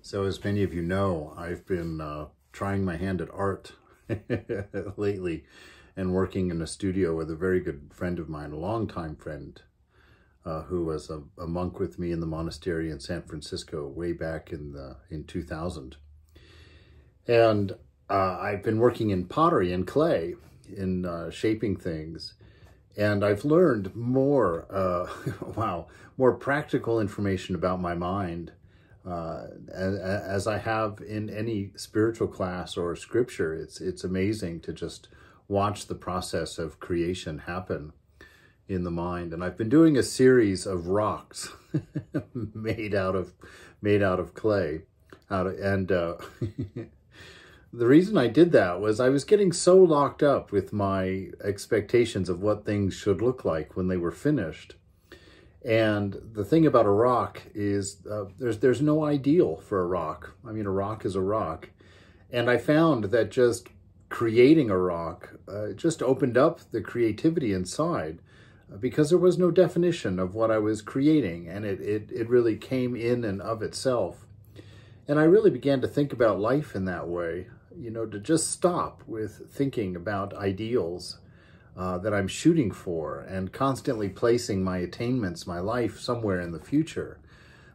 So as many of you know, I've been trying my hand at art lately and working in a studio with a very good friend of mine, a longtime friend, who was a monk with me in the monastery in San Francisco way back in 2000. And I've been working in pottery and clay, in shaping things. And I've learned more, more practical information about my mind as I have in any spiritual class or scripture. It's amazing to just watch the process of creation happen in the mind. And I've been doing a series of rocks made out of clay, the reason I did that was I was getting so locked up with my expectations of what things should look like when they were finished. And the thing about a rock is there's no ideal for a rock. I mean, a rock is a rock. And I found that just creating a rock just opened up the creativity inside because there was no definition of what I was creating. And it really came in and of itself. And I really began to think about life in that way, you know, to just stop with thinking about ideals that I'm shooting for and constantly placing my attainments, my life somewhere in the future,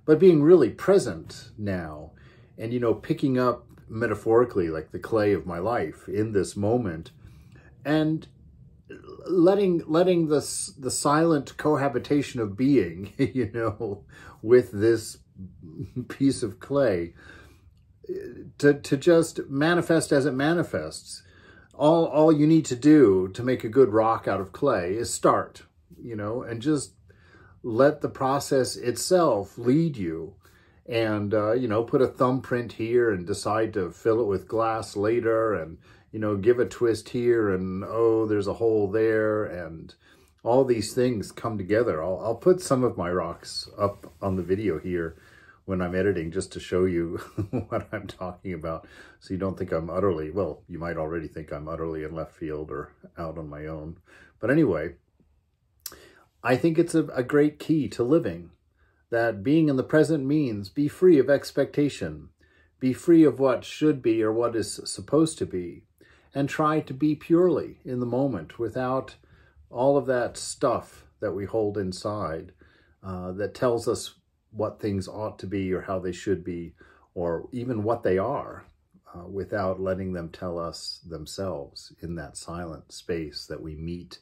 but being really present now and, you know, picking up metaphorically like the clay of my life in this moment and letting the silent cohabitation of being, you know, with this piece of clay to just manifest as it manifests. All you need to do to make a good rock out of clay is start, you know, and just let the process itself lead you. And, you know, put a thumbprint here and decide to fill it with glass later and, you know, give a twist here and, oh, there's a hole there. And all these things come together. I'll put some of my rocks up on the video here when I'm editing, just to show you what I'm talking about, so you don't think I'm utterly, well, you might already think I'm utterly in left field or out on my own. But anyway, I think it's a great key to living, that being in the present means be free of expectation, be free of what should be or what is supposed to be, and try to be purely in the moment without all of that stuff that we hold inside that tells us what things ought to be or how they should be, or even what they are, without letting them tell us themselves in that silent space that we meet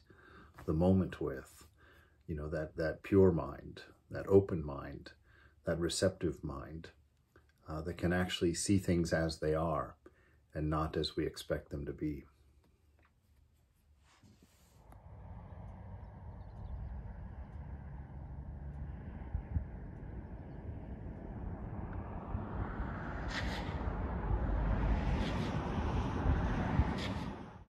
the moment with. You know, that pure mind, that open mind, that receptive mind, that can actually see things as they are and not as we expect them to be.